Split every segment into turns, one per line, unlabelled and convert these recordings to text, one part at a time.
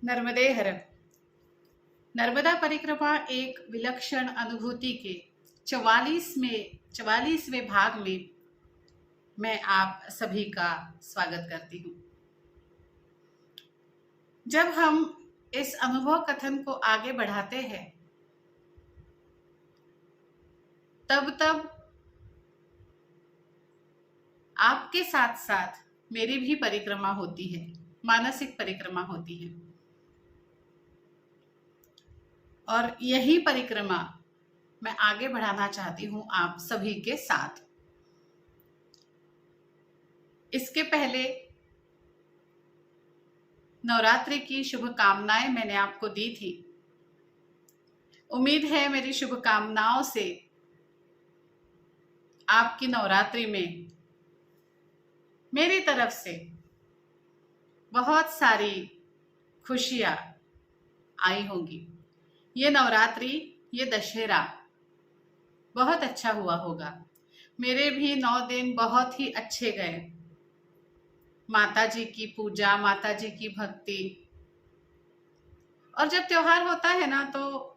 नर्मदे हर। नर्मदा परिक्रमा एक विलक्षण अनुभूति के 44वें भाग में मैं आप सभी का स्वागत करती हूँ। जब हम इस अनुभव कथन को आगे बढ़ाते हैं तब आपके साथ साथ मेरी भी परिक्रमा होती है, मानसिक परिक्रमा होती है। और यही परिक्रमा मैं आगे बढ़ाना चाहती हूँ आप सभी के साथ। इसके पहले नवरात्रि की शुभकामनाएं मैंने आपको दी थी। उम्मीद है मेरी शुभकामनाओं से आपकी नवरात्रि में मेरी तरफ से बहुत सारी खुशियां आई होंगी। ये नवरात्रि, ये दशहरा बहुत अच्छा हुआ होगा। मेरे भी 9 दिन बहुत ही अच्छे गए। माता जी की पूजा, माता जी की भक्ति, और जब त्योहार होता है ना तो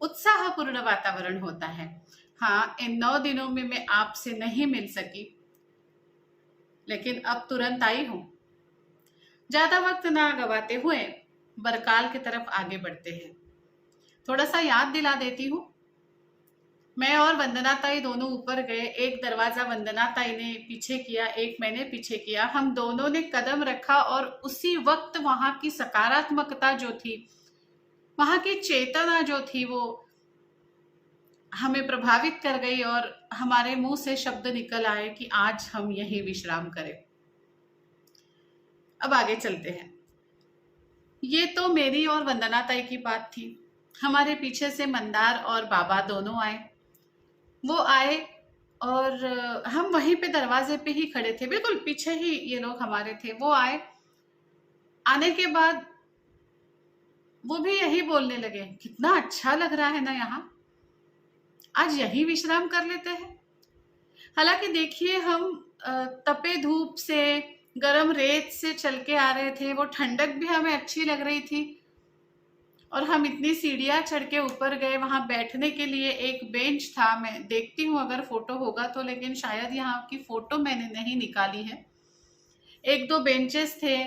उत्साहपूर्ण वातावरण होता है। हाँ, इन 9 दिनों में मैं आपसे नहीं मिल सकी, लेकिन अब तुरंत आई हूं। ज्यादा वक्त ना गवाते हुए बरकाल की तरफ आगे बढ़ते हैं। थोड़ा सा याद दिला देती हूँ। मैं और वंदना ताई दोनों ऊपर गए। एक दरवाजा वंदना ताई ने पीछे किया, एक मैंने पीछे किया। हम दोनों ने कदम रखा और उसी वक्त वहां की सकारात्मकता जो थी, वहां की चेतना जो थी, वो हमें प्रभावित कर गई और हमारे मुंह से शब्द निकल आए कि आज हम यहीं विश्राम करें। अब आगे चलते हैं। ये तो मेरी और वंदना ताई की बात थी। हमारे पीछे से मंदार और बाबा दोनों आए। वो आए और हम वहीं पे दरवाजे पे ही खड़े थे, बिल्कुल पीछे ही ये लोग हमारे थे। वो आए, आने के बाद वो भी यही बोलने लगे, कितना अच्छा लग रहा है ना यहाँ, आज यही विश्राम कर लेते हैं। हालांकि देखिए, हम तपे धूप से, गरम रेत से चल के आ रहे थे। वो ठंडक भी हमें अच्छी लग रही थी और हम इतनी सीढ़ियां चढ़ के ऊपर गए। वहां बैठने के लिए एक बेंच था। मैं देखती हूँ अगर फोटो होगा तो, लेकिन शायद यहाँ की फोटो मैंने नहीं निकाली है। एक दो बेंचेस थे।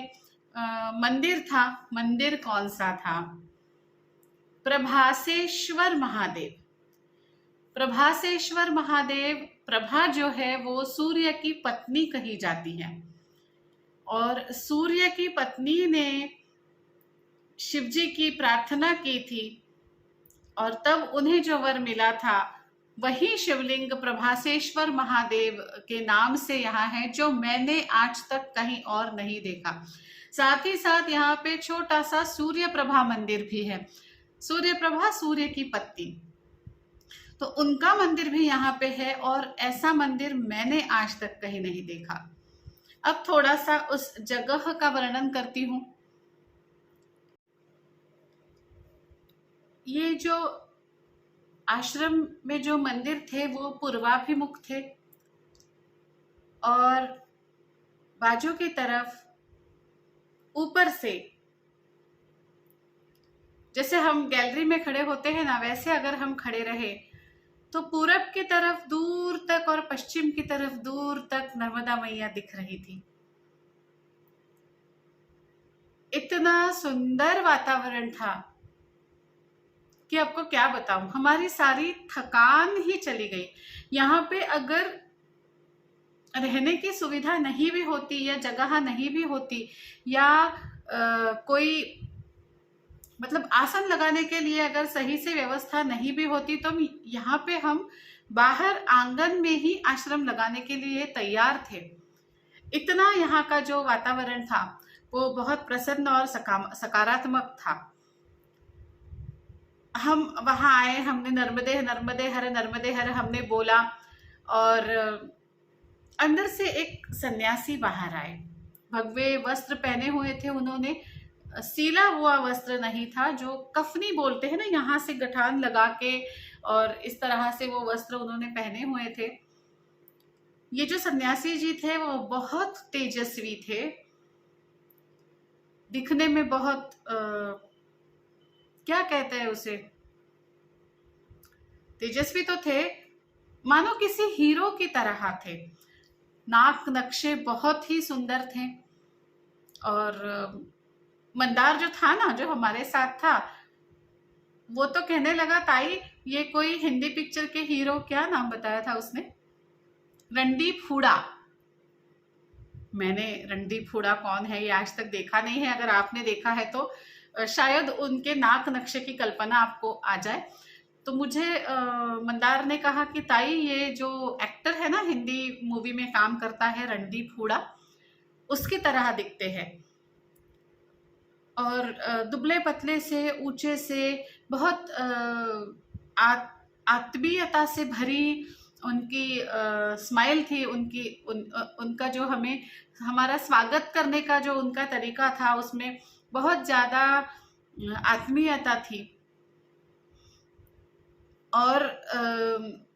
मंदिर था। मंदिर कौन सा था? प्रभासेश्वर महादेव। प्रभासेश्वर महादेव। प्रभा जो है वो सूर्य की पत्नी कही जाती है, और सूर्य की पत्नी ने शिव जी की प्रार्थना की थी और तब उन्हें जो वर मिला था वही शिवलिंग प्रभासेश्वर महादेव के नाम से यहाँ है, जो मैंने आज तक कहीं और नहीं देखा। साथ ही साथ यहाँ पे छोटा सा सूर्य प्रभा मंदिर भी है। सूर्य प्रभा, सूर्य की पत्नी, तो उनका मंदिर भी यहाँ पे है, और ऐसा मंदिर मैंने आज तक कहीं नहीं देखा। अब थोड़ा सा उस जगह का वर्णन करती हूँ। ये जो आश्रम में जो मंदिर थे वो पूर्वाभिमुख थे, और बाजू की तरफ ऊपर से, जैसे हम गैलरी में खड़े होते हैं ना, वैसे अगर हम खड़े रहे तो पूरब की तरफ दूर तक और पश्चिम की तरफ दूर तक नर्मदा मैया दिख रही थी। इतना सुंदर वातावरण था कि आपको क्या बताऊं, हमारी सारी थकान ही चली गई। यहाँ पे अगर रहने की सुविधा नहीं भी होती, या जगह नहीं भी होती, या कोई मतलब आसन लगाने के लिए अगर सही से व्यवस्था नहीं भी होती, तो यहाँ पे हम बाहर आंगन में ही आश्रम लगाने के लिए तैयार थे। इतना यहाँ का जो वातावरण था वो बहुत प्रसन्न और सकारात्मक था। हम वहां आए, हमने नर्मदे नर्मदे हर, नर्मदे हर हमने बोला, और अंदर से एक सन्यासी बाहर आए। भगवे वस्त्र पहने हुए थे उन्होंने। सीला हुआ वस्त्र नहीं था, जो कफनी बोलते हैं ना, यहाँ से गठान लगा के, और इस तरह से वो वस्त्र उन्होंने पहने हुए थे। ये जो सन्यासी जी थे वो बहुत तेजस्वी थे, दिखने में बहुत क्या कहते हैं उसे, तेजस्वी तो थे, मानो किसी हीरो की तरह थे। नाक नक्शे बहुत ही सुंदर थे। और मंदार जो था ना, जो हमारे साथ था, वो तो कहने लगा ताई ये कोई हिंदी पिक्चर के हीरो, क्या नाम बताया था उसने, रणदीप हुडा। मैंने रणदीप हुडा कौन है ये आज तक देखा नहीं है। अगर आपने देखा है तो शायद उनके नाक नक्शे की कल्पना आपको आ जाए। तो मुझे मंदार ने कहा कि ताई ये जो एक्टर है ना, हिंदी मूवी में काम करता है, रणदीप हुडा, उसकी तरह दिखते हैं। और दुबले पतले से, ऊंचे से, बहुत आत्मीयता से भरी उनकी स्माइल थी। उनका जो हमें, हमारा स्वागत करने का जो उनका तरीका था, उसमें बहुत ज्यादा आत्मीयता थी। और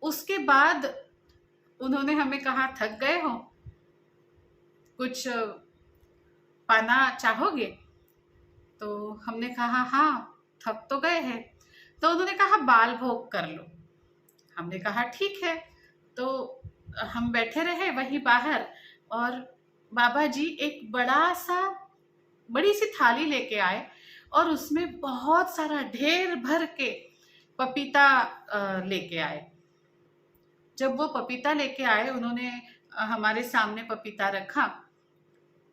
उसके बाद उन्होंने हमें कहा, थक गए हो, कुछ पाना चाहोगे? तो हमने कहा हाँ, थक तो गए हैं। तो उन्होंने कहा बाल भोग कर लो। हमने कहा ठीक है। तो हम बैठे रहे वहीं बाहर, और बाबा जी एक बड़ी सी थाली लेके आए, और उसमें बहुत सारा ढेर भर के पपीता लेके आए। जब वो पपीता लेके आए, उन्होंने हमारे सामने पपीता रखा,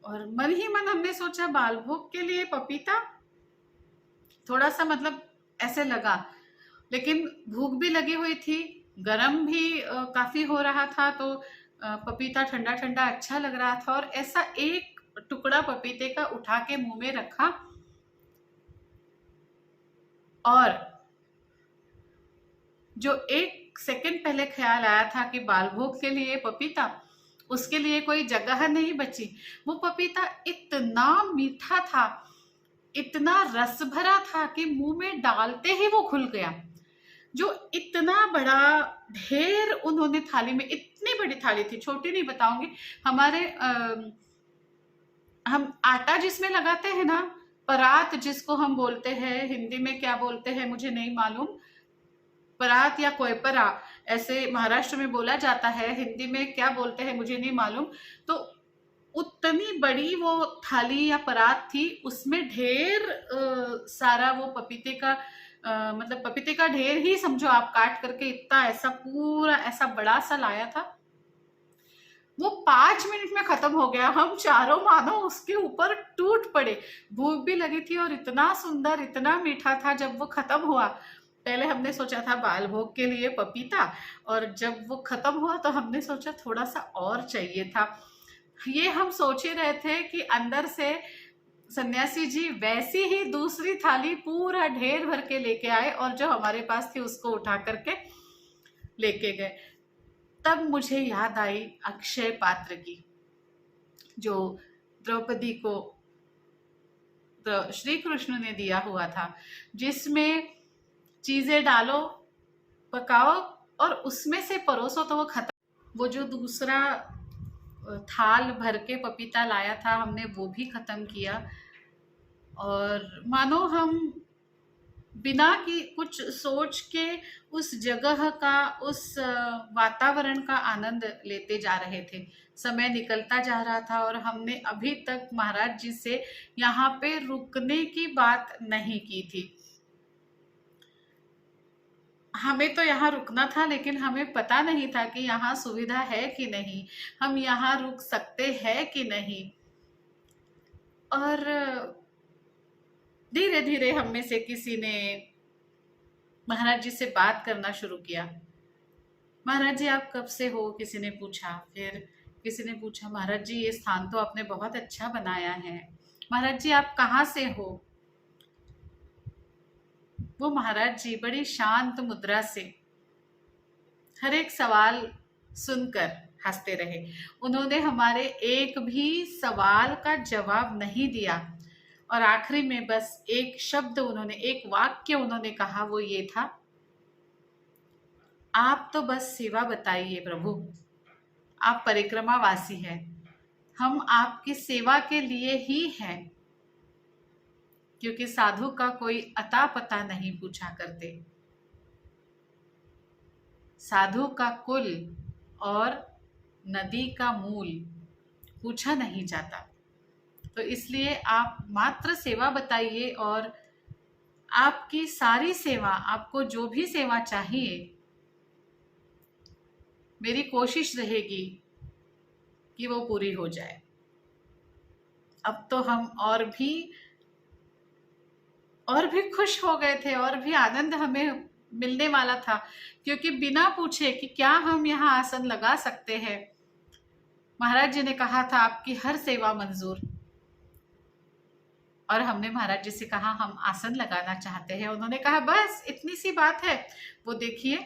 और मन ही मन हमने सोचा बाल भोग के लिए पपीता, थोड़ा सा मतलब ऐसे लगा। लेकिन भूख भी लगी हुई थी, गरम भी काफी हो रहा था, तो पपीता ठंडा ठंडा अच्छा लग रहा था। और ऐसा एक टुकड़ा पपीते का उठा के मुंह में रखा, और जो एक सेकंड पहले ख्याल आया था कि बाल भोग के लिए पपीता, उसके लिए कोई जगह नहीं बची। वो पपीता इतना मीठा था, इतना रस भरा था कि मुंह में डालते ही वो घुल गया। जो इतना बड़ा ढेर उन्होंने थाली में, इतनी बड़ी थाली थी, छोटी नहीं बताऊंगी। हमारे हम आटा जिसमें लगाते हैं ना, परात जिसको हम बोलते हैं, हिंदी में क्या बोलते हैं मुझे नहीं मालूम, परात या कोयपरा ऐसे महाराष्ट्र में बोला जाता है, हिंदी में क्या बोलते हैं मुझे नहीं मालूम। तो उतनी बड़ी वो थाली या परात थी, उसमें ढेर सारा वो पपीते का मतलब पपीते का ढेर ही समझो आप, काट करके इतना ऐसा पूरा ऐसा बड़ा सा लाया था। वो 5 मिनट में खत्म हो गया। हम चारों मानो उसके ऊपर टूट पड़े। भूख भी लगी थी, और इतना सुंदर, इतना मीठा था। जब वो खत्म हुआ, पहले हमने सोचा था बाल भोग के लिए पपीता, और जब वो खत्म हुआ तो हमने सोचा थोड़ा सा और चाहिए था। ये हम सोच ही रहे थे कि अंदर से सन्यासी जी वैसी ही दूसरी थाली पूरा ढेर भर के लेके आए, और जो हमारे पास थी उसको उठा करके लेके गए। तब मुझे याद आई अक्षय पात्र की, जो द्रौपदी को श्री कृष्ण ने दिया हुआ था, जिसमें चीजें डालो, पकाओ, और उसमें से परोसो तो वो खत्म। वो जो दूसरा थाल भर के पपीता लाया था, हमने वो भी खत्म किया। और मानो हम बिना की कुछ सोच के उस जगह का, उस वातावरण का आनंद लेते जा रहे थे। समय निकलता जा रहा था, और हमने अभी तक महाराज जी से यहाँ पे रुकने की बात नहीं की थी। हमें तो यहाँ रुकना था, लेकिन हमें पता नहीं था कि यहाँ सुविधा है कि नहीं, हम यहाँ रुक सकते हैं कि नहीं। और धीरे धीरे हम में से किसी ने महाराज जी से बात करना शुरू किया। महाराज जी आप कब से हो, किसी ने पूछा। फिर किसी ने पूछा, महाराज जी ये स्थान तो आपने बहुत अच्छा बनाया है, महाराज जी आप कहाँ से हो। वो महाराज जी बड़ी शांत मुद्रा से हर एक सवाल सुनकर हंसते रहे। उन्होंने हमारे एक भी सवाल का जवाब नहीं दिया, और आखिरी में बस एक शब्द उन्होंने, एक वाक्य उन्होंने कहा, वो ये था, आप तो बस सेवा बताइए प्रभु, आप परिक्रमा वासी हैं, हम आपकी सेवा के लिए ही हैं। क्योंकि साधु का कोई अता पता नहीं पूछा करते। साधु का कुल और नदी का मूल पूछा नहीं जाता। तो इसलिए आप मात्र सेवा बताइए, और आपकी सारी सेवा, आपको जो भी सेवा चाहिए, मेरी कोशिश रहेगी कि वो पूरी हो जाए। अब तो हम और भी खुश हो गए थे, और भी आनंद हमें मिलने वाला था, क्योंकि बिना पूछे कि क्या हम यहाँ आसन लगा सकते हैं, महाराज जी ने कहा था आपकी हर सेवा मंजूर। और हमने महाराज जी से कहा हम आसन लगाना चाहते हैं। उन्होंने कहा बस इतनी सी बात है, वो देखिए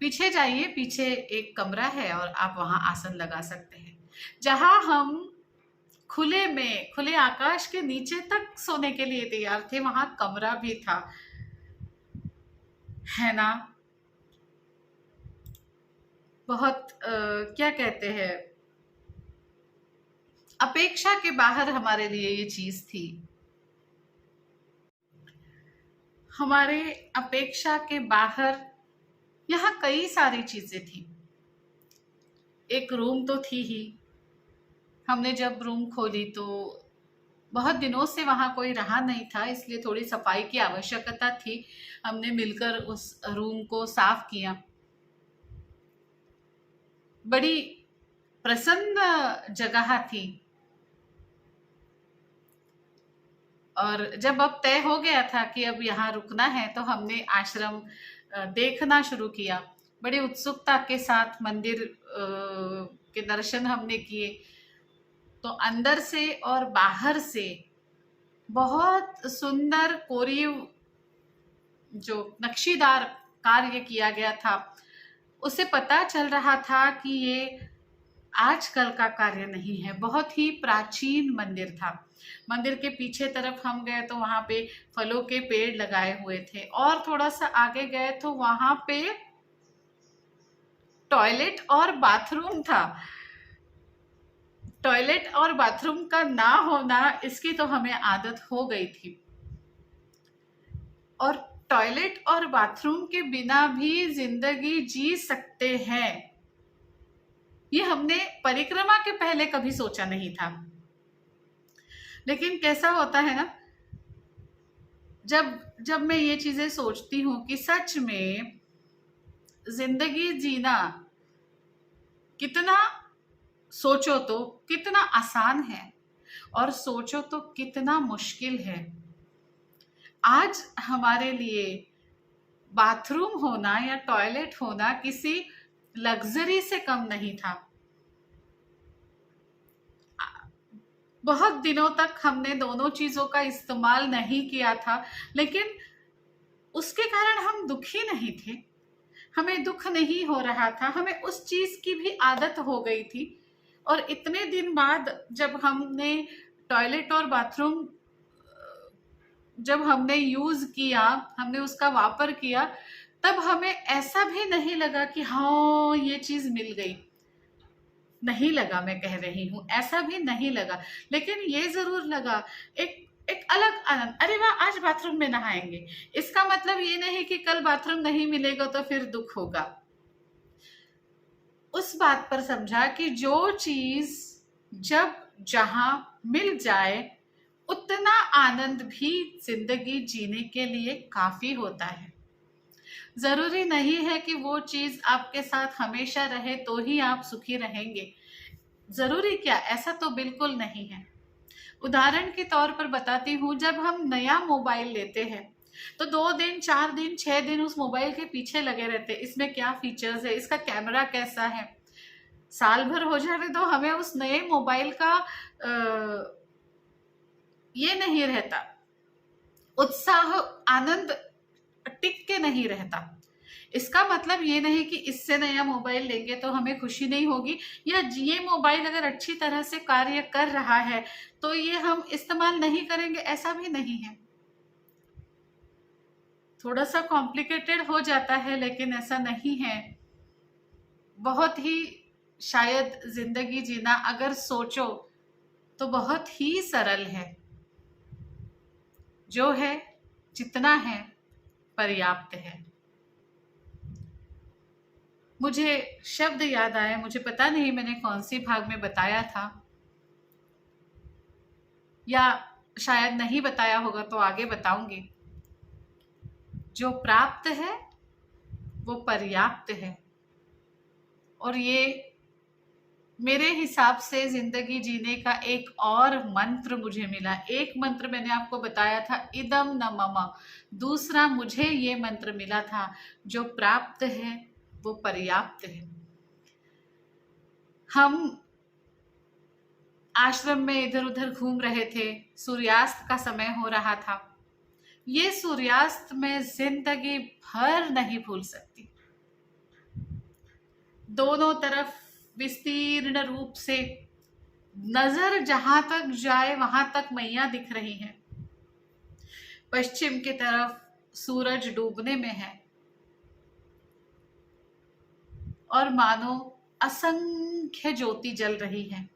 पीछे जाइए, पीछे एक कमरा है और आप वहां आसन लगा सकते हैं। जहां हम खुले आकाश के नीचे तक सोने के लिए तैयार थे, वहां कमरा भी था, है ना। बहुत क्या कहते हैं, अपेक्षा के बाहर हमारे लिए ये चीज थी। हमारे अपेक्षा के बाहर यहाँ कई सारी चीजें थी। एक रूम तो थी ही। हमने जब रूम खोली तो बहुत दिनों से वहां कोई रहा नहीं था, इसलिए थोड़ी सफाई की आवश्यकता थी। हमने मिलकर उस रूम को साफ किया। बड़ी प्रसन्न जगह थी। और जब अब तय हो गया था कि अब यहाँ रुकना है, तो हमने आश्रम देखना शुरू किया। बड़ी उत्सुकता के साथ मंदिर के दर्शन हमने किए। तो अंदर से और बाहर से बहुत सुंदर कोरीव जो नक्शीदार कार्य किया गया था, उसे पता चल रहा था कि ये आजकल का कार्य नहीं है। बहुत ही प्राचीन मंदिर था। मंदिर के पीछे तरफ हम गए तो वहां पे फलों के पेड़ लगाए हुए थे, और थोड़ा सा आगे गए तो वहां पे टॉयलेट और बाथरूम था। टॉयलेट और बाथरूम का ना होना, इसकी तो हमें आदत हो गई थी। और टॉयलेट और बाथरूम के बिना भी जिंदगी जी सकते हैं, ये हमने परिक्रमा के पहले कभी सोचा नहीं था। लेकिन कैसा होता है ना, जब जब मैं ये चीजें सोचती हूँ कि सच में जिंदगी जीना कितना, सोचो तो कितना आसान है, और सोचो तो कितना मुश्किल है। आज हमारे लिए बाथरूम होना या टॉयलेट होना किसी लग्जरी से कम नहीं था। बहुत दिनों तक हमने दोनों चीजों का इस्तेमाल नहीं किया था, लेकिन उसके कारण हम दुखी नहीं थे। हमें दुख नहीं हो रहा था, हमें उस चीज की भी आदत हो गई थी। और इतने दिन बाद जब हमने टॉयलेट और बाथरूम जब हमने यूज किया, हमने उसका वापर किया, तब हमें ऐसा भी नहीं लगा कि हाँ ये चीज मिल गई। नहीं लगा, मैं कह रही हूं, ऐसा भी नहीं लगा। लेकिन ये जरूर लगा एक एक अलग आनंद। अरे वाह, आज बाथरूम में नहाएंगे। इसका मतलब ये नहीं कि कल बाथरूम नहीं मिलेगा तो फिर दुख होगा। उस बात पर समझा कि जो चीज जब जहां मिल जाए, उतना आनंद भी जिंदगी जीने के लिए काफी होता है। जरूरी नहीं है कि वो चीज आपके साथ हमेशा रहे तो ही आप सुखी रहेंगे। जरूरी क्या, ऐसा तो बिल्कुल नहीं है। उदाहरण के तौर पर बताती हूँ, जब हम नया मोबाइल लेते हैं तो 2 दिन 4 दिन 6 दिन उस मोबाइल के पीछे लगे रहते हैं, इसमें क्या फीचर्स है, इसका कैमरा कैसा है। साल भर हो जाने तो हमें उस नए मोबाइल का ये नहीं रहता, उत्साह आनंद टिक के नहीं रहता। इसका मतलब ये नहीं कि इससे नया मोबाइल लेंगे तो हमें खुशी नहीं होगी, या ये मोबाइल अगर अच्छी तरह से कार्य कर रहा है तो ये हम इस्तेमाल नहीं करेंगे, ऐसा भी नहीं है। थोड़ा सा कॉम्प्लिकेटेड हो जाता है, लेकिन ऐसा नहीं है। बहुत ही शायद जिंदगी जीना अगर सोचो तो बहुत ही सरल है। जो है जितना है पर्याप्त है। मुझे शब्द याद आए, मुझे पता नहीं मैंने कौन सी भाग में बताया था, या शायद नहीं बताया होगा तो आगे बताऊंगी। जो प्राप्त है वो पर्याप्त है। और ये मेरे हिसाब से जिंदगी जीने का एक और मंत्र मुझे मिला। एक मंत्र मैंने आपको बताया था, इदम न मम। दूसरा मुझे ये मंत्र मिला था, जो प्राप्त है वो पर्याप्त है। हम आश्रम में इधर उधर घूम रहे थे, सूर्यास्त का समय हो रहा था। ये सूर्यास्त मैं जिंदगी भर नहीं भूल सकती। दोनों तरफ विस्तीर्ण रूप से नजर जहां तक जाए वहां तक मैया दिख रही हैं। पश्चिम की तरफ सूरज डूबने में है और मानो असंख्य ज्योति जल रही है।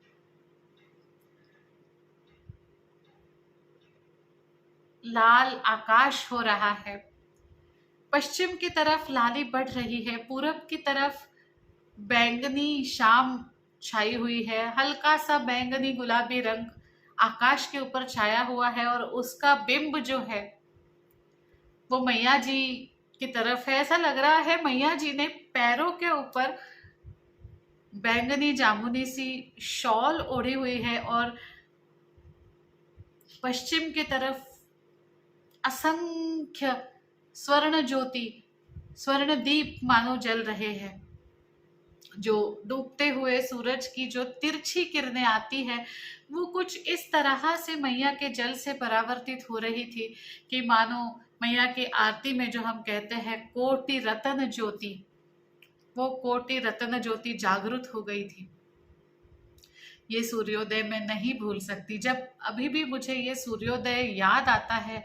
लाल आकाश हो रहा है। पश्चिम की तरफ लाली बढ़ रही है, पूरब की तरफ बैंगनी शाम छाई हुई है। हल्का सा बैंगनी गुलाबी रंग आकाश के ऊपर छाया हुआ है और उसका बिंब जो है वो मैया जी की तरफ है। ऐसा लग रहा है मैया जी ने पैरों के ऊपर बैंगनी जामुनी सी शॉल ओढ़ी हुई है और पश्चिम की तरफ असंख्य स्वर्ण ज्योति, स्वर्ण दीप मानो जल रहे हैं। जो डूबते हुए सूरज की जो तिरछी किरणें आती है वो कुछ इस तरह से मैया के जल से परावर्तित हो रही थी कि मानो मैया की आरती में जो हम कहते हैं कोटि रतन ज्योति, वो कोटि रतन ज्योति जागृत हो गई थी। ये सूर्योदय मैं नहीं भूल सकती। जब अभी भी मुझे ये सूर्योदय याद आता है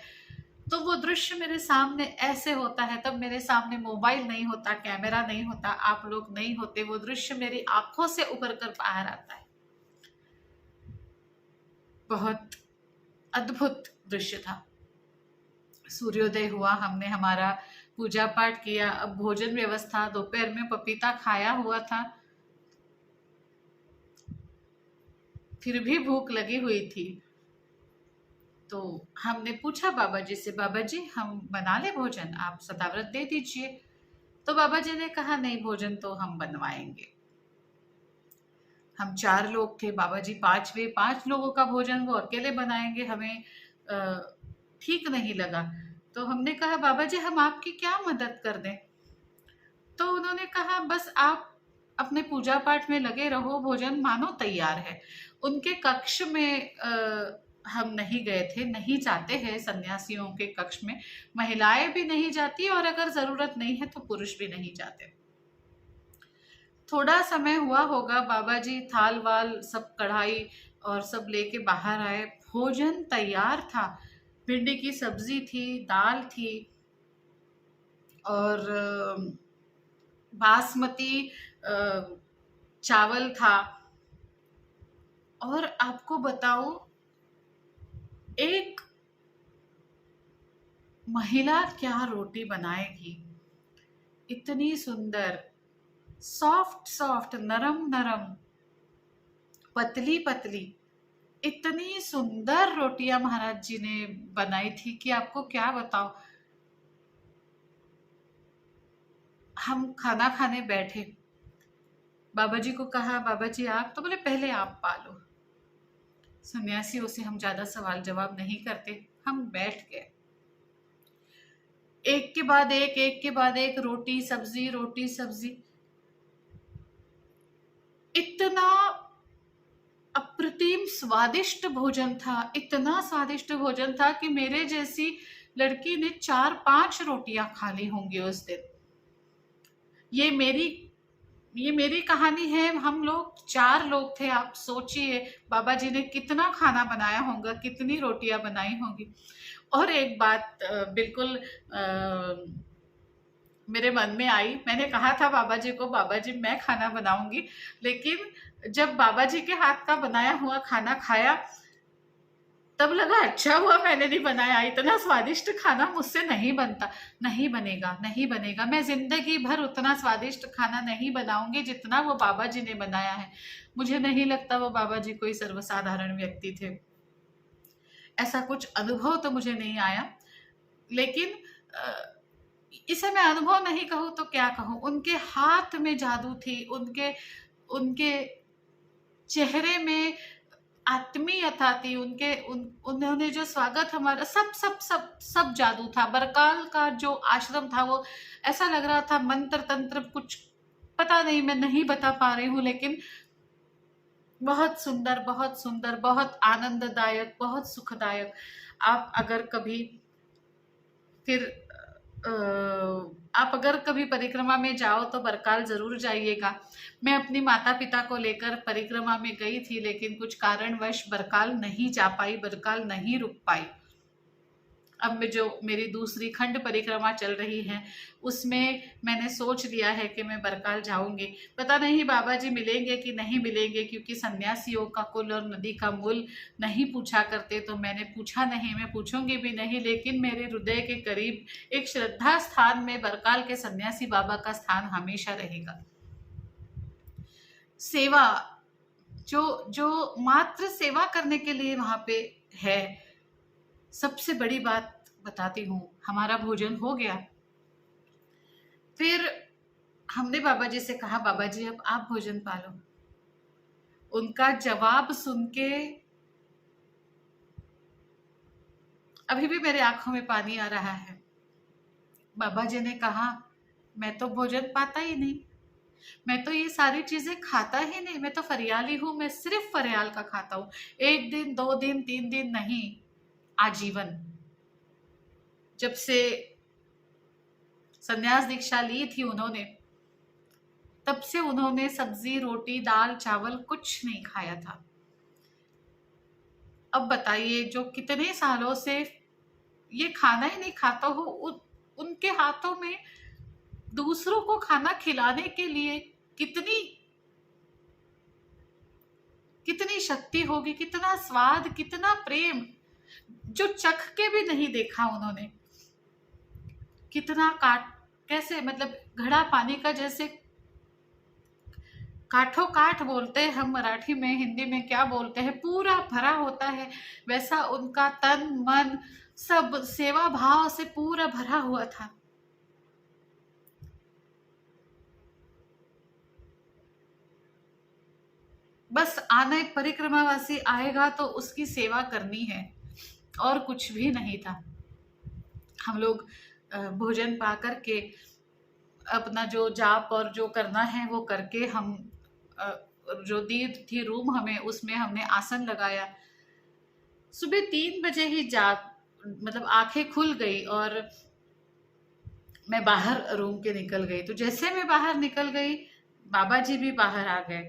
तो वो दृश्य मेरे सामने ऐसे होता है। तब मेरे सामने मोबाइल नहीं होता, कैमरा नहीं होता, आप लोग नहीं होते, वो दृश्य मेरी आंखों से उभर कर बाहर आता है। बहुत अद्भुत दृश्य था। सूर्योदय हुआ, हमने हमारा पूजा पाठ किया। अब भोजन व्यवस्था, दोपहर में पपीता खाया हुआ था, फिर भी भूख लगी हुई थी। तो हमने पूछा बाबा जी से, बाबा जी हम बना ले भोजन, आप सदाव्रत दे दीजिए। तो बाबा जी ने कहा नहीं, भोजन तो हम बनवाएंगे। हम 4 लोग थे, बाबा जी 5 लोगों का भोजन वो अकेले बनाएंगे, हमें ठीक नहीं लगा। तो हमने कहा बाबा जी हम आपकी क्या मदद कर दें? तो उन्होंने कहा बस आप अपने पूजा पाठ में लगे रहो, भोजन मानो तैयार है। उनके कक्ष में हम नहीं गए थे, नहीं जाते हैं सन्यासियों के कक्ष में, महिलाएं भी नहीं जाती और अगर जरूरत नहीं है तो पुरुष भी नहीं जाते। थोड़ा समय हुआ होगा, बाबा जी थाल वाल सब कढ़ाई और सब लेके बाहर आए। भोजन तैयार था, भिंडी की सब्जी थी, दाल थी और बासमती चावल था। और आपको बताऊं, एक महिला क्या रोटी बनाएगी, इतनी सुंदर, सॉफ्ट सॉफ्ट, नरम नरम, पतली पतली, इतनी सुंदर रोटियां महाराज जी ने बनाई थी कि आपको क्या बताओ। हम खाना खाने बैठे, बाबा जी को कहा बाबा जी आप, तो बोले पहले आप पालो। सन्यासियों से हम ज्यादा सवाल जवाब नहीं करते। हम बैठ गए, एक के बाद एक, रोटी सब्जी रोटी सब्जी। इतना अप्रतिम स्वादिष्ट भोजन था, इतना स्वादिष्ट भोजन था कि मेरे जैसी लड़की ने 4-5 रोटियां खा ली होंगी उस दिन। ये मेरी कहानी है। हम लोग 4 लोग थे, आप सोचिए बाबा जी ने कितना खाना बनाया होगा, कितनी रोटियां बनाई होंगी। और एक बात बिल्कुल मेरे मन में आई, मैंने कहा था बाबा जी को, बाबा जी मैं खाना बनाऊंगी, लेकिन जब बाबा जी के हाथ का बनाया हुआ खाना खाया तब लगा अच्छा हुआ मैंने नहीं बनाया, इतना स्वादिष्ट खाना मुझसे नहीं बनता, नहीं बनेगा, नहीं बनेगा, मैं जिंदगी भर उतना स्वादिष्ट खाना नहीं बनाऊंगी जितना वो बाबा जी ने बनाया है। मुझे नहीं लगता वो बाबा जी कोई सर्वसाधारण व्यक्ति थे। ऐसा कुछ अनुभव तो मुझे नहीं आया, लेकिन इसे मैं अनुभव नहीं कहूँ तो क्या कहूँ, उनके हाथ में जादू थी, उनके उनके चेहरे में आत्मीयता थी, उन्होंने जो स्वागत हमारा, सब सब सब सब जादू था। बरकाल का जो आश्रम था वो ऐसा लग रहा था मंत्र तंत्र कुछ, पता नहीं, मैं नहीं बता पा रही हूँ, लेकिन बहुत सुंदर, बहुत सुंदर, बहुत आनंददायक, बहुत सुखदायक। आप अगर कभी फिर आप अगर कभी परिक्रमा में जाओ तो बरकाल जरूर जाइएगा। मैं अपनी माता पिता को लेकर परिक्रमा में गई थी, लेकिन कुछ कारणवश बरकाल नहीं जा पाई, बरकाल नहीं रुक पाई। अब में जो मेरी दूसरी खंड परिक्रमा चल रही है उसमें मैंने सोच लिया है कि मैं बरकाल जाऊंगी। पता नहीं बाबा जी मिलेंगे कि नहीं मिलेंगे, क्योंकि सन्यासियों का कुल और नदी का मूल नहीं पूछा करते, तो मैंने पूछा नहीं, मैं पूछूंगी भी नहीं। लेकिन मेरे हृदय के करीब एक श्रद्धा स्थान में बरकाल के सन्यासी बाबा का स्थान हमेशा रहेगा। सेवा, जो जो मात्र सेवा करने के लिए वहां पे है। सबसे बड़ी बात बताती हूँ, हमारा भोजन हो गया, फिर हमने बाबा जी से कहा बाबा जी अब आप भोजन पालो। उनका जवाब सुन के अभी भी मेरे आंखों में पानी आ रहा है। बाबा जी ने कहा मैं तो भोजन पाता ही नहीं, मैं तो ये सारी चीजें खाता ही नहीं, मैं तो फरियाली हूं, मैं सिर्फ फरियाल का खाता हूं। 1 दिन 2 दिन 3 दिन नहीं, आजीवन। जब से संन्यास दीक्षा ली थी उन्होंने, तब से उन्होंने सब्जी रोटी दाल चावल कुछ नहीं खाया था। अब बताइए, जो कितने सालों से ये खाना ही नहीं खाता हो, उनके हाथों में दूसरों को खाना खिलाने के लिए कितनी कितनी शक्ति होगी, कितना स्वाद, कितना प्रेम, जो चख के भी नहीं देखा उन्होंने। कितना काट, कैसे, मतलब घड़ा पानी का जैसे काठों काठ बोलते हैं हम मराठी में, हिंदी में क्या बोलते हैं, पूरा भरा होता है, वैसा उनका तन मन सब सेवा भाव से पूरा भरा हुआ था। बस आने परिक्रमावासी आएगा तो उसकी सेवा करनी है, और कुछ भी नहीं था। हम लोग भोजन पा करके अपना जो जाप और जो करना है वो करके, हम जो दी थी रूम हमें, उसमें हमने आसन लगाया। सुबह 3 बजे ही मतलब आंखें खुल गई और मैं बाहर रूम के निकल गई। तो जैसे मैं बाहर निकल गई, बाबा जी भी बाहर आ गए।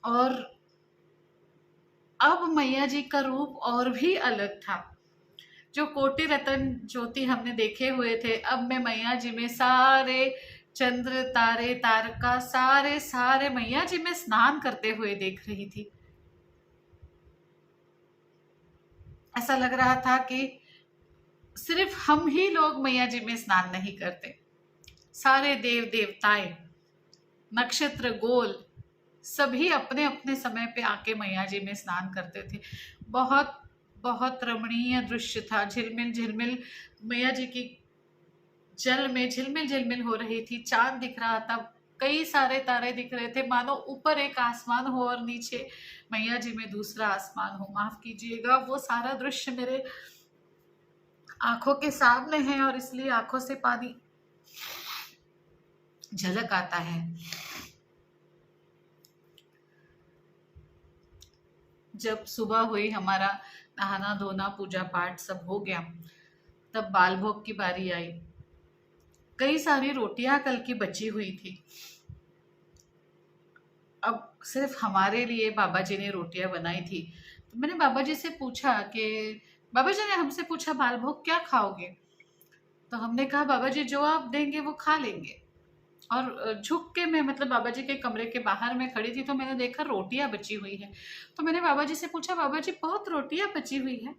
और अब मैया जी का रूप और भी अलग था। जो कोटि रतन ज्योति हमने देखे हुए थे, अब मैं मैया जी में सारे चंद्र तारे तारका सारे सारे मैया जी में स्नान करते हुए देख रही थी। ऐसा लग रहा था कि सिर्फ हम ही लोग मैया जी में स्नान नहीं करते, सारे देव देवताएं, नक्षत्र गोल सभी अपने अपने समय पे आके मैया जी में स्नान करते थे। बहुत बहुत रमणीय दृश्य था। झिलमिल झिलमिल मैया जी की जल में झिलमिल झिलमिल हो रही थी। चांद दिख रहा था, कई सारे तारे दिख रहे थे, मानो ऊपर एक आसमान हो और नीचे मैया जी में दूसरा आसमान हो। माफ कीजिएगा, वो सारा दृश्य मेरे आंखों के सामने है और इसलिए आंखों से पानी झलक आता है। जब सुबह हुई, हमारा नहाना धोना पूजा पाठ सब हो गया, तब बाल भोग की बारी आई। कई सारी रोटियां कल की बची हुई थी। अब सिर्फ हमारे लिए बाबा जी ने रोटियां बनाई थी। तो मैंने बाबा जी से पूछा कि बाबा जी ने हमसे पूछा बाल भोग क्या खाओगे? तो हमने कहा बाबा जी जो आप देंगे वो खा लेंगे। और झुक के मैं मतलब बाबा जी के कमरे के बाहर मैं खड़ी थी, तो मैंने देखा रोटियां बची हुई है। तो मैंने बाबा जी से पूछा, बाबा जी बहुत रोटियां बची हुई है?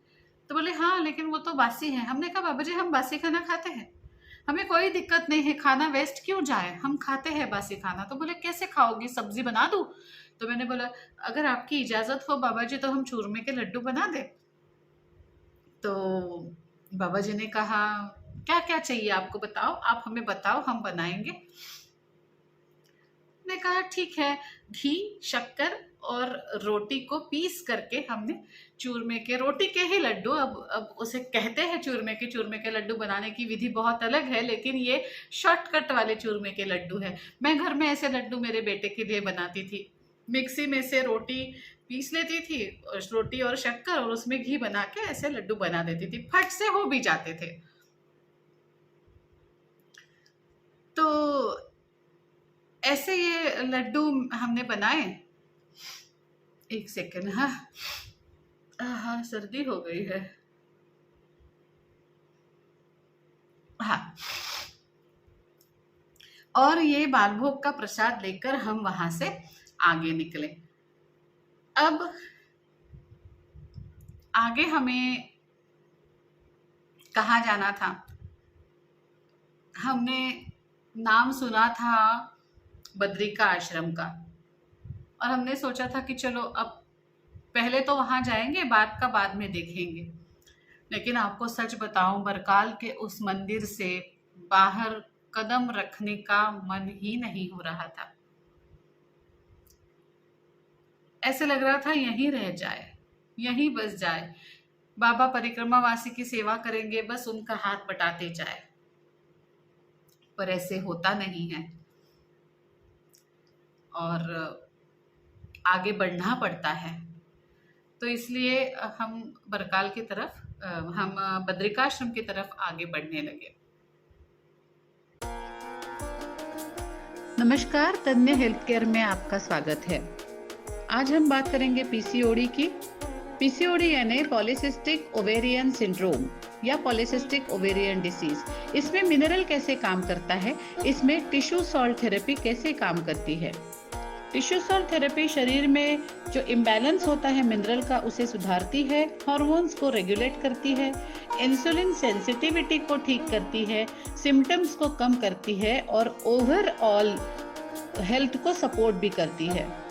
तो बोले हाँ, लेकिन वो तो बासी है। हमने कहा बाबा जी हम बासी खाना खाते हैं, हमें कोई दिक्कत नहीं है, खाना वेस्ट क्यों जाए, हम खाते हैं बासी खाना। तो बोले कैसे खाओगी, सब्जी बना दूं? तो मैंने बोला अगर आपकी इजाजत हो बाबा जी तो हम चूरमे के लड्डू बना दे। तो बाबा जी ने कहा क्या क्या चाहिए आपको, बताओ, आप हमें बताओ, हम बनाएंगे। ने कहा ठीक है, घी, शक्कर और रोटी को पीस करके हमने चूरमे के, रोटी के ही लड्डू, अब उसे कहते हैं चूरमे के। चूरमे के लड्डू बनाने की विधि बहुत अलग है, लेकिन ये शॉर्टकट वाले चूरमे के लड्डू है। मैं घर में ऐसे लड्डू मेरे बेटे के लिए बनाती थी। मिक्सी में से रोटी पीस लेती थी, और रोटी और शक्कर, और उसमें घी बना के ऐसे लड्डू बना देती थी, फट से हो भी जाते थे। तो ऐसे ये लड्डू हमने बनाए। एक सेकेंड, हाँ हाँ, सर्दी हो गई है। हाँ, और ये बालभोग का प्रसाद लेकर हम वहां से आगे निकले। अब आगे हमें कहाँ जाना था? हमने नाम सुना था बद्रिका आश्रम का, और हमने सोचा था कि चलो अब पहले तो वहां जाएंगे, बाद का बाद में देखेंगे। लेकिन आपको सच बताऊं, बरकाल के उस मंदिर से बाहर कदम रखने का मन ही नहीं हो रहा था। ऐसे लग रहा था यहीं रह जाए, यहीं बस जाए, बाबा परिक्रमावासी की सेवा करेंगे, बस उनका हाथ बटाते जाए। पर ऐसे होता नहीं है, और आगे बढ़ना पड़ता है। तो इसलिए हम बरकाल की तरफ, हम बद्रिकाश्रम की तरफ आगे बढ़ने लगे। नमस्कार, तन्य हेल्थ केयर में आपका स्वागत है। आज हम बात करेंगे पीसीओडी की। पीसीओडी यानी पॉलीसिस्टिक ओवेरियन सिंड्रोम या पॉलीसिस्टिक ओवेरियन डिसीज। इसमें मिनरल कैसे काम करता है, इसमें टिश्यू सॉल्ट थेरेपी कैसे काम करती है। टिश्यू सॉल्ट थेरेपी शरीर में जो इम्बैलेंस होता है मिनरल का, उसे सुधारती है, हार्मोन्स को रेगुलेट करती है, इंसुलिन सेंसिटिविटी को ठीक करती है, सिम्टम्स को कम करती है, और ओवरऑल हेल्थ को सपोर्ट भी करती है।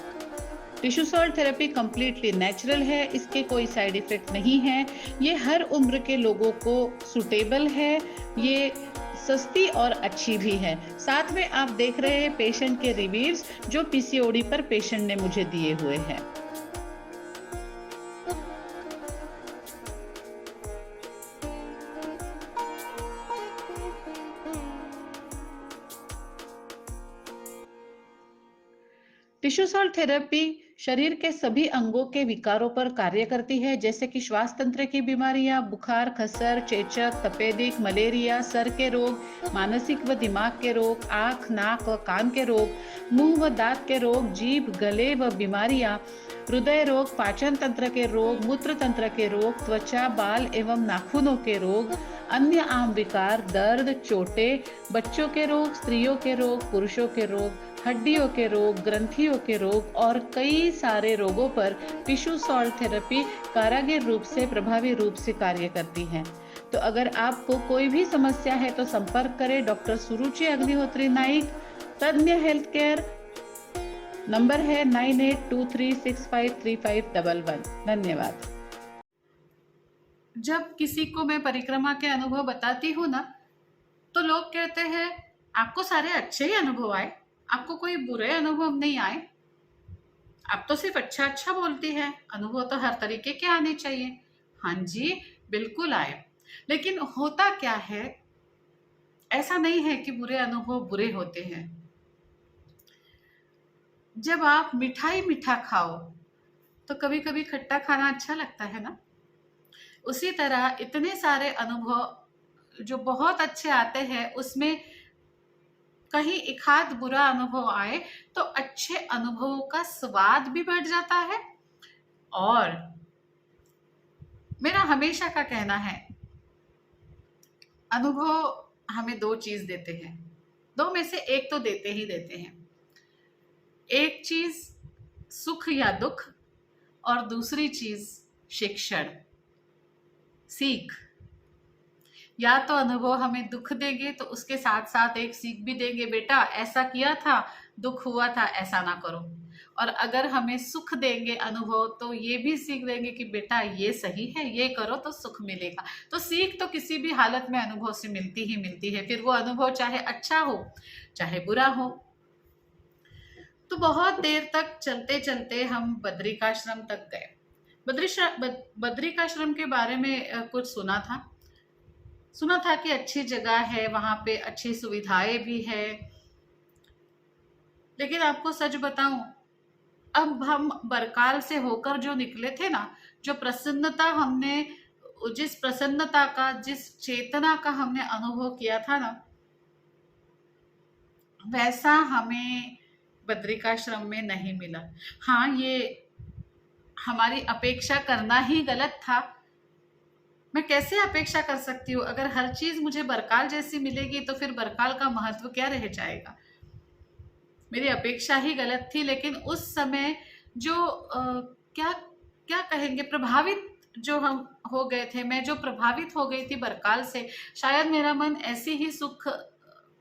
Tissue salt therapy completely natural है, इसके कोई साइड इफेक्ट नहीं है, ये हर उम्र के लोगों को सुटेबल है, ये सस्ती और अच्छी भी है। साथ में आप देख रहे हैं पेशेंट के रिव्यूज जो पीसीओडी पर पेशेंट ने मुझे दिए हुए हैं। टिश्यू सॉल्ट थेरेपी शरीर के सभी अंगों के विकारों पर कार्य करती है, जैसे कि श्वास तंत्र की बीमारियां, बुखार, खसर, चेचक, तपेदिक, मलेरिया, सर के रोग, मानसिक व दिमाग के रोग, आंख, नाक व कान के रोग, मुंह व दांत के रोग, जीभ, गले व बीमारियां, हृदय रोग, पाचन तंत्र के रोग, मूत्र तंत्र के रोग, त्वचा, बाल एवं नाखूनों के रोग, अन्य आम विकार, दर्द, चोटें, बच्चों के रोग, स्त्रियों के रोग, पुरुषों के रोग, हड्डियों के रोग, ग्रंथियों के रोग और कई सारे रोगों पर टिश्यू सॉल्ट थेरेपी कारागार रूप से, प्रभावी रूप से कार्य करती है। तो अगर आपको कोई भी समस्या है तो संपर्क करें डॉक्टर सुरुचि अग्निहोत्री नाइक, तन्य हेल्थ केयर। नंबर है 9823653511। धन्यवाद। जब किसी को मैं परिक्रमा के अनुभव बताती हूँ ना, तो लोग कहते हैं आपको सारे अच्छे ही अनुभव आए, आपको कोई बुरे अनुभव नहीं आए, आप तो सिर्फ अच्छा अच्छा बोलती है, अनुभव तो हर तरीके के आने चाहिए। हाँ जी, बिल्कुल आए, लेकिन होता क्या है, ऐसा नहीं है कि बुरे अनुभव बुरे होते हैं। जब आप मिठाई मीठा खाओ तो कभी कभी खट्टा खाना अच्छा लगता है ना। उसी तरह इतने सारे अनुभव जो बहुत अच्छे आते हैं, उसमें कहीं एक आध बुरा अनुभव आए तो अच्छे अनुभवों का स्वाद भी बढ़ जाता है। और मेरा हमेशा का कहना है, अनुभव हमें दो चीज देते हैं, दो में से एक तो देते ही देते हैं। एक चीज सुख या दुख, और दूसरी चीज शिक्षण, सीख। या तो अनुभव हमें दुख देंगे तो उसके साथ साथ एक सीख भी देंगे, बेटा ऐसा किया था, दुख हुआ था, ऐसा ना करो। और अगर हमें सुख देंगे अनुभव तो ये भी सीख देंगे कि बेटा ये सही है, ये करो तो सुख मिलेगा। तो सीख तो किसी भी हालत में अनुभव से मिलती ही मिलती है, फिर वो अनुभव चाहे अच्छा हो चाहे बुरा हो। तो बहुत देर तक चलते चलते हम बद्रिकाश्रम तक गए। बद्रिकाश्रम के बारे में कुछ सुना था कि अच्छी जगह है, वहां पे अच्छी सुविधाएं भी है। लेकिन आपको सच बताऊं, अब हम बरकाल से होकर जो निकले थे ना, जो प्रसन्नता हमने, जिस प्रसन्नता का, जिस चेतना का हमने अनुभव किया था ना, वैसा हमें बद्रिकाश्रम में नहीं मिला। हाँ, ये हमारी अपेक्षा करना ही गलत था। मैं कैसे अपेक्षा कर सकती हूँ? अगर हर चीज मुझे बरकाल जैसी मिलेगी तो फिर बरकाल का महत्व क्या रह जाएगा? मेरी अपेक्षा ही गलत थी। लेकिन उस समय जो क्या क्या कहेंगे, प्रभावित जो हम हो गए थे, मैं जो प्रभावित हो गई थी बरकाल से, शायद मेरा मन ऐसी ही सुख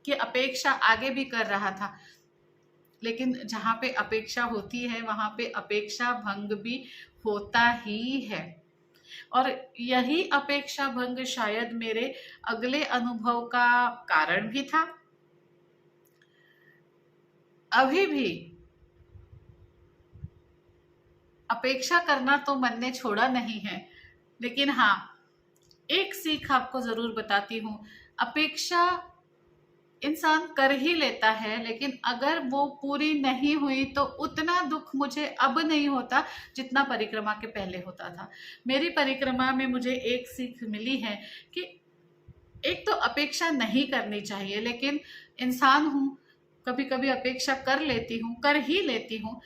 की अपेक्षा आगे भी कर रहा था। लेकिन जहाँ पे अपेक्षा होती है वहां पे अपेक्षा भंग भी होता ही है। और यही अपेक्षा भंग शायद मेरे अगले अनुभव का कारण भी था। अभी भी अपेक्षा करना तो मन ने छोड़ा नहीं है। लेकिन हाँ, एक सीख आपको जरूर बताती हूँ। अपेक्षा इंसान कर ही लेता है, लेकिन अगर वो पूरी नहीं हुई तो उतना दुख मुझे अब नहीं होता जितना परिक्रमा के पहले होता था। मेरी परिक्रमा में मुझे एक सीख मिली है कि एक तो अपेक्षा नहीं करनी चाहिए, लेकिन इंसान हूं, कभी कभी अपेक्षा कर लेती हूँ, कर ही लेती हूँ।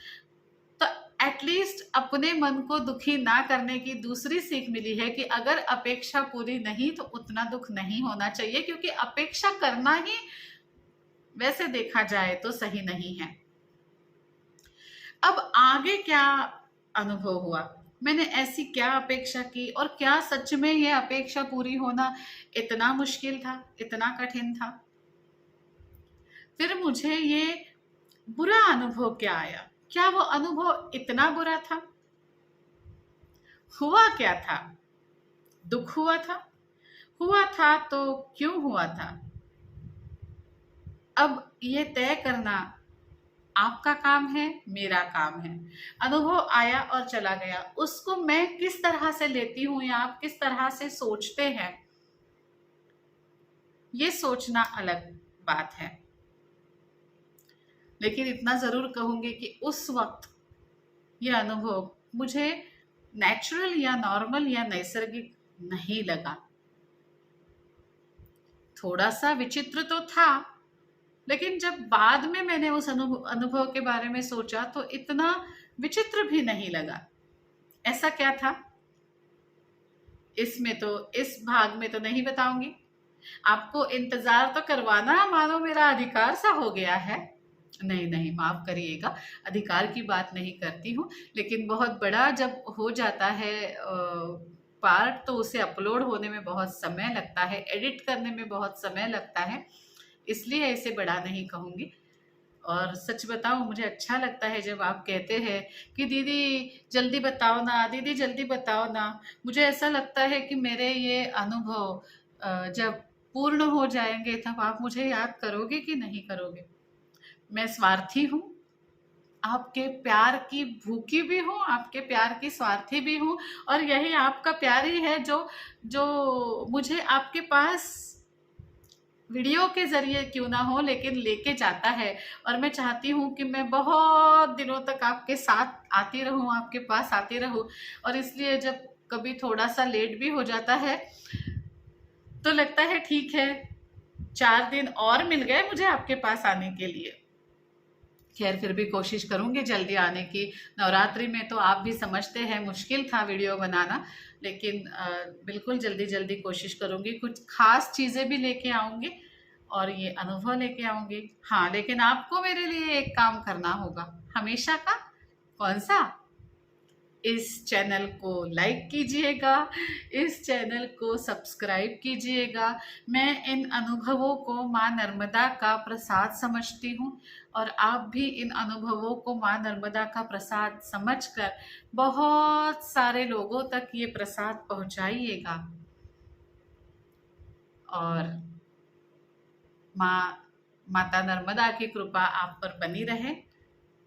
तो एटलीस्ट अपने मन को दुखी ना करने की दूसरी सीख मिली है कि अगर अपेक्षा पूरी नहीं तो उतना दुख नहीं होना चाहिए, क्योंकि अपेक्षा करना ही वैसे देखा जाए तो सही नहीं है। अब आगे क्या अनुभव हुआ, मैंने ऐसी क्या अपेक्षा की, और क्या सच में ये अपेक्षा पूरी होना इतना मुश्किल था, इतना कठिन था? फिर मुझे ये बुरा अनुभव क्या आया? क्या वो अनुभव इतना बुरा था? हुआ क्या था? दुख हुआ था? हुआ था तो क्यों हुआ था? अब ये तय करना आपका काम है, मेरा काम है। अनुभव आया और चला गया, उसको मैं किस तरह से लेती हूँ या आप किस तरह से सोचते हैं, ये सोचना अलग बात है। लेकिन इतना जरूर कहूंगी कि उस वक्त ये अनुभव मुझे नेचुरल या नॉर्मल या नैसर्गिक नहीं लगा। थोड़ा सा विचित्र तो था, लेकिन जब बाद में मैंने उस अनुभव के बारे में सोचा तो इतना विचित्र भी नहीं लगा। ऐसा क्या था, इसमें तो, इस भाग में तो नहीं बताऊंगी। आपको इंतजार तो करवाना मानो मेरा अधिकार सा हो गया है। नहीं नहीं, माफ करिएगा, अधिकार की बात नहीं करती हूँ। लेकिन बहुत बड़ा जब हो जाता है पार्ट, तो उसे अपलोड होने में बहुत समय लगता है, एडिट करने में बहुत समय लगता है, इसलिए इसे बड़ा नहीं कहूंगी। और सच बताऊं, मुझे अच्छा लगता है जब आप कहते हैं कि दीदी जल्दी बताओ ना, दीदी जल्दी बताओ ना। मुझे ऐसा लगता है कि मेरे ये अनुभव जब पूर्ण हो जाएंगे तब आप मुझे याद करोगे कि नहीं करोगे। मैं स्वार्थी हूँ, आपके प्यार की भूखी भी हूँ, आपके प्यार की स्वार्थी भी हूँ। और यही आपका प्यार ही है जो जो मुझे आपके पास वीडियो के जरिए क्यों ना हो लेकिन लेके जाता है। और मैं चाहती हूँ कि मैं बहुत दिनों तक आपके साथ आती रहूँ, आपके पास आती रहूँ। और इसलिए जब कभी थोड़ा सा लेट भी हो जाता है तो लगता है ठीक है, 4 दिन और मिल गए मुझे आपके पास आने के लिए। खैर, फिर भी कोशिश करूंगी जल्दी आने की। नवरात्रि में तो आप भी समझते हैं मुश्किल था वीडियो बनाना, लेकिन बिल्कुल जल्दी जल्दी कोशिश करूंगी। कुछ खास चीजें भी लेके आऊंगी और ये अनुभव लेके आऊंगी। हाँ, लेकिन आपको मेरे लिए एक काम करना होगा, हमेशा का। कौन सा? इस चैनल को लाइक कीजिएगा, इस चैनल को सब्सक्राइब कीजिएगा। मैं इन अनुभवों को माँ नर्मदा का प्रसाद समझती हूँ, और आप भी इन अनुभवों को माँ नर्मदा का प्रसाद समझकर बहुत सारे लोगों तक ये प्रसाद पहुँचाइएगा। और माँ माता नर्मदा की कृपा आप पर बनी रहे,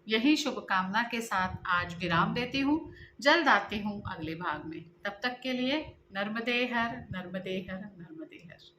यही शुभकामना के साथ आज विराम देती हूँ। जल्द आती हूँ अगले भाग में। तब तक के लिए नर्मदे हर, नर्मदे हर, नर्मदे हर।